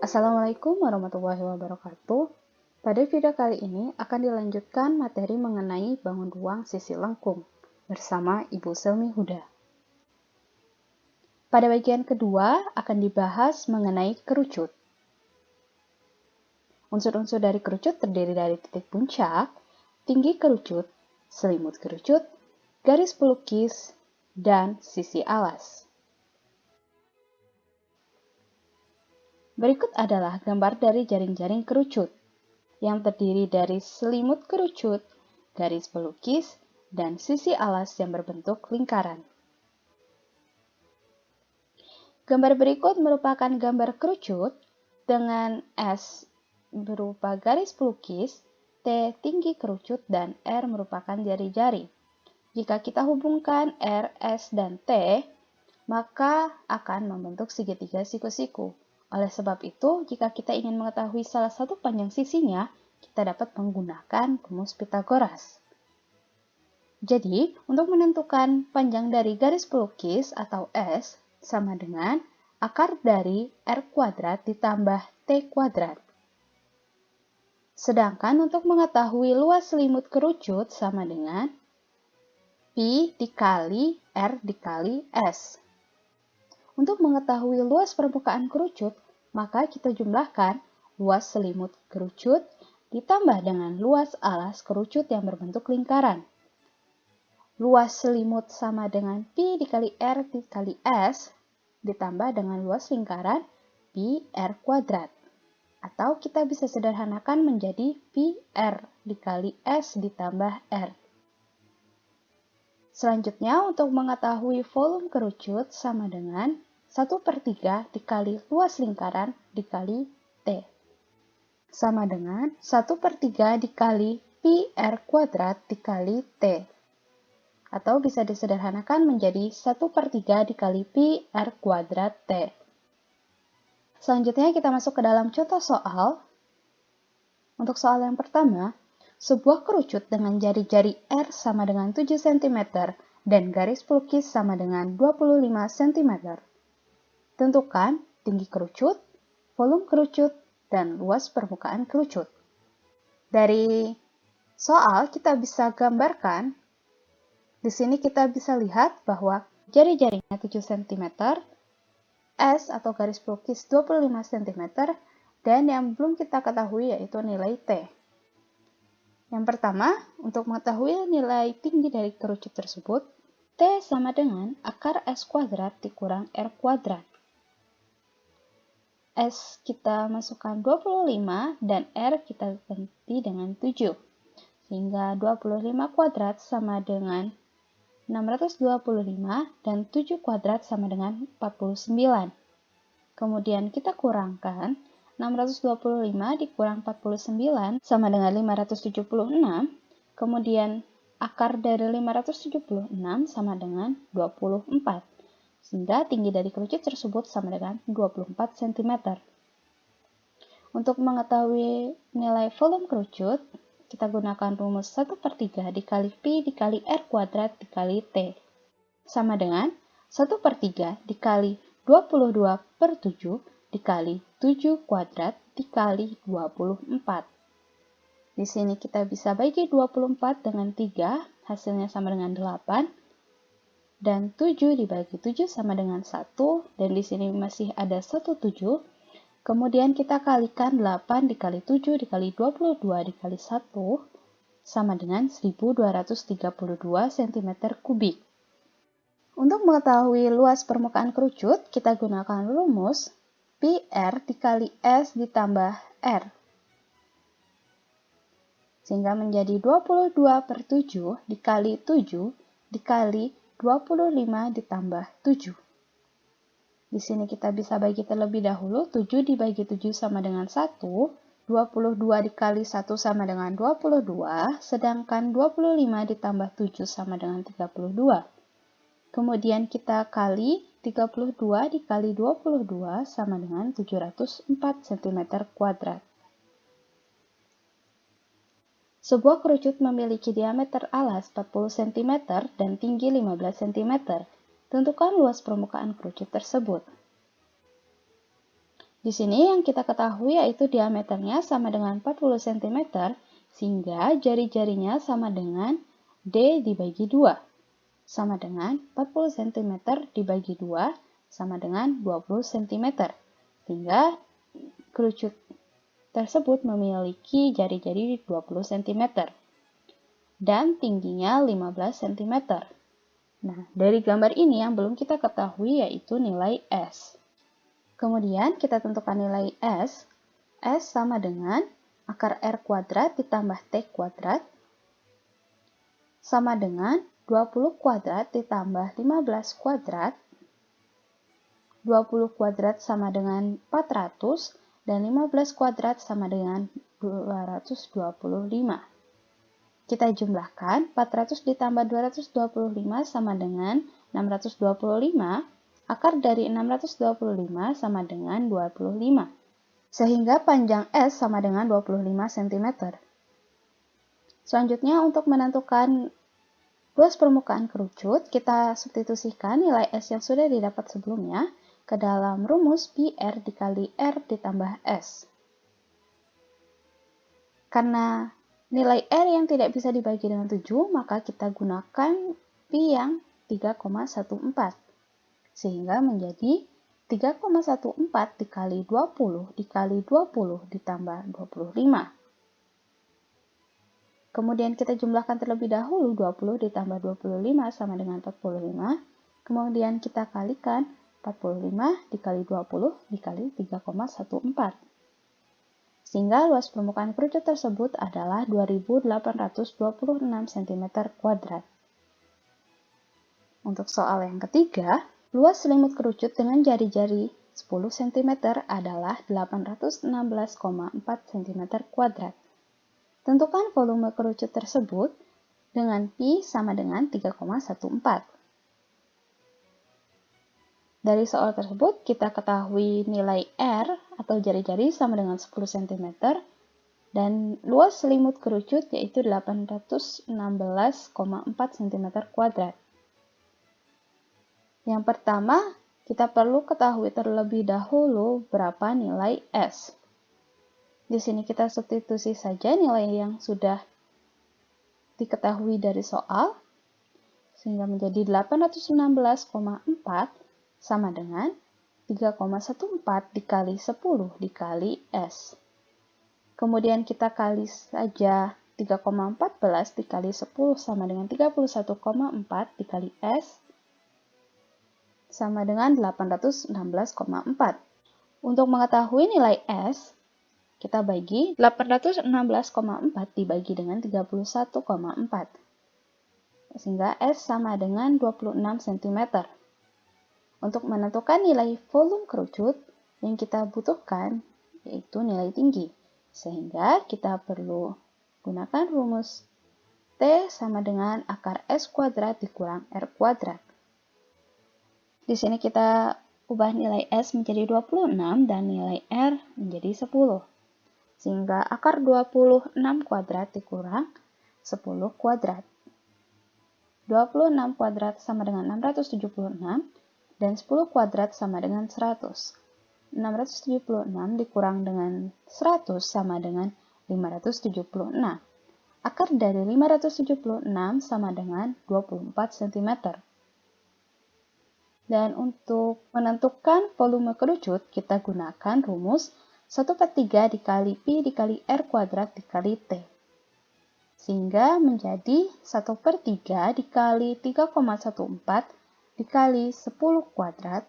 Assalamualaikum warahmatullahi wabarakatuh. Pada video kali ini akan dilanjutkan materi mengenai bangun ruang sisi lengkung bersama Ibu Selmi Huda. Pada bagian kedua akan dibahas mengenai kerucut. Unsur-unsur dari kerucut terdiri dari titik puncak, tinggi kerucut, selimut kerucut, garis pelukis, dan sisi alas. Berikut adalah gambar dari jaring-jaring kerucut yang terdiri dari selimut kerucut, garis pelukis, dan sisi alas yang berbentuk lingkaran. Gambar berikut merupakan gambar kerucut dengan S berupa garis pelukis, T tinggi kerucut, dan R merupakan jari-jari. Jika kita hubungkan R, S, dan T, maka akan membentuk segitiga siku-siku. Oleh sebab itu, jika kita ingin mengetahui salah satu panjang sisinya, kita dapat menggunakan rumus Pitagoras. Jadi, untuk menentukan panjang dari garis pelukis atau S sama dengan akar dari R kuadrat ditambah T kuadrat. Sedangkan untuk mengetahui luas selimut kerucut sama dengan Pi dikali R dikali S. Untuk mengetahui luas permukaan kerucut, maka kita jumlahkan luas selimut kerucut ditambah dengan luas alas kerucut yang berbentuk lingkaran. Luas selimut sama dengan Pi dikali R dikali S ditambah dengan luas lingkaran Pi R kuadrat. Atau kita bisa sederhanakan menjadi Pi R dikali S ditambah R. Selanjutnya, untuk mengetahui volume kerucut sama dengan 1/3 dikali luas lingkaran dikali T. Sama dengan 1/3 dikali Pi R kuadrat dikali T. Atau bisa disederhanakan menjadi 1/3 dikali Pi R kuadrat T. Selanjutnya kita masuk ke dalam contoh soal. Untuk soal yang pertama, sebuah kerucut dengan jari-jari R sama dengan 7 cm dan garis pelukis sama dengan 25 cm. Tentukan tinggi kerucut, volume kerucut, dan luas permukaan kerucut. Dari soal kita bisa gambarkan, di sini kita bisa lihat bahwa jari-jarinya 7 cm, S atau garis pelukis 25 cm, dan yang belum kita ketahui yaitu nilai T. Yang pertama, untuk mengetahui nilai tinggi dari kerucut tersebut, T sama dengan akar S kuadrat dikurang R kuadrat. S kita masukkan 25 dan R kita ganti dengan 7. Sehingga 25 kuadrat sama dengan 625 dan 7 kuadrat sama dengan 49. Kemudian kita kurangkan 625 dikurang 49 sama dengan 576, kemudian akar dari 576 sama dengan 24, sehingga tinggi dari kerucut tersebut sama dengan 24 cm. Untuk mengetahui nilai volume kerucut, kita gunakan rumus 1/3 dikali Pi dikali R kuadrat dikali T, sama dengan 1/3 dikali 22/7 dikali 7 kuadrat dikali 24. Di sini kita bisa bagi 24 dengan 3, hasilnya sama dengan 8. Dan 7 dibagi 7 sama dengan 1, dan di sini masih ada 1/7. Kemudian kita kalikan 8 dikali 7 dikali 22 dikali 1, sama dengan 1232 cm3. Untuk mengetahui luas permukaan kerucut, kita gunakan rumus Pi R dikali S ditambah R. Sehingga menjadi 22/7 dikali 7 dikali 25 ditambah 7. Di sini kita bisa bagi terlebih dahulu, 7 dibagi 7 sama dengan 1, 22 dikali 1 sama dengan 22, sedangkan 25 ditambah 7 sama dengan 32. Kemudian kita kali 32 dikali 22 sama dengan 704 cm². Sebuah kerucut memiliki diameter alas 40 cm dan tinggi 15 cm. Tentukan luas permukaan kerucut tersebut. Di sini yang kita ketahui yaitu diameternya sama dengan 40 cm, sehingga jari-jarinya sama dengan D dibagi 2, sama dengan 40 cm dibagi 2, sama dengan 20 cm. Sehingga kerucut tersebut memiliki jari-jari 20 cm dan tingginya 15 cm. Nah, dari gambar ini yang belum kita ketahui yaitu nilai S. Kemudian kita tentukan nilai S. S sama dengan akar R kuadrat ditambah T kuadrat sama dengan 20 kuadrat ditambah 15 kuadrat. 20 kuadrat sama dengan 400 dan 15 kuadrat sama dengan 225. Kita jumlahkan 400 ditambah 225 sama dengan 625. Akar dari 625 sama dengan 25. Sehingga panjang S sama dengan 25 cm. Selanjutnya untuk menentukan luas permukaan kerucut, kita substitusikan nilai S yang sudah didapat sebelumnya ke dalam rumus PR dikali R ditambah S. Karena nilai R yang tidak bisa dibagi dengan 7, maka kita gunakan Pi yang 3,14. Sehingga menjadi 3,14 dikali 20 dikali 20 ditambah 25. Kemudian kita jumlahkan terlebih dahulu 20 ditambah 25 sama dengan 45. Kemudian kita kalikan 45 dikali 20 dikali 3,14. Sehingga luas permukaan kerucut tersebut adalah 2826 cm². Untuk soal yang ketiga, luas selimut kerucut dengan jari-jari 10 cm adalah 816,4 cm². Tentukan volume kerucut tersebut dengan Pi sama dengan 3,14. Dari soal tersebut, kita ketahui nilai R atau jari-jari sama dengan 10 cm dan luas selimut kerucut yaitu 816,4 cm². Yang pertama, kita perlu ketahui terlebih dahulu berapa nilai S. Di sini kita substitusi saja nilai yang sudah diketahui dari soal, sehingga menjadi 816,4 sama dengan 3,14 dikali 10 dikali S. Kemudian kita kali saja 3,14 dikali 10 sama dengan 31,4 dikali S, sama dengan 816,4. Untuk mengetahui nilai S, kita bagi 816,4 dibagi dengan 31,4. Sehingga S sama dengan 26 cm. Untuk menentukan nilai volume kerucut, yang kita butuhkan yaitu nilai tinggi. Sehingga kita perlu gunakan rumus T sama dengan akar S kuadrat dikurang R kuadrat. Di sini kita ubah nilai S menjadi 26 dan nilai R menjadi 10. Sehingga akar 26 kuadrat dikurang 10 kuadrat. 26 kuadrat sama dengan 676 dan 10 kuadrat sama dengan 100. 676 dikurang dengan 100 sama dengan 576. Akar dari 576 sama dengan 24 cm. Dan untuk menentukan volume kerucut, kita gunakan rumus 1/3 dikali Pi dikali R kuadrat dikali T. Sehingga menjadi 1/3 dikali 3,14 dikali 10 kuadrat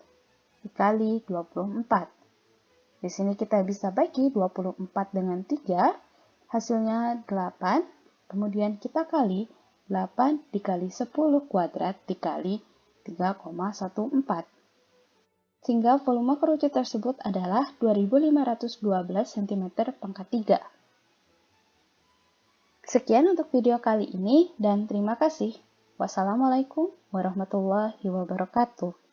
dikali 24. Di sini kita bisa bagi 24 dengan 3, hasilnya 8. Kemudian kita kali 8 dikali 10 kuadrat dikali 3,14. Sehingga volume kerucut tersebut adalah 2512 cm². Sekian untuk video kali ini dan terima kasih. Wassalamualaikum warahmatullahi wabarakatuh.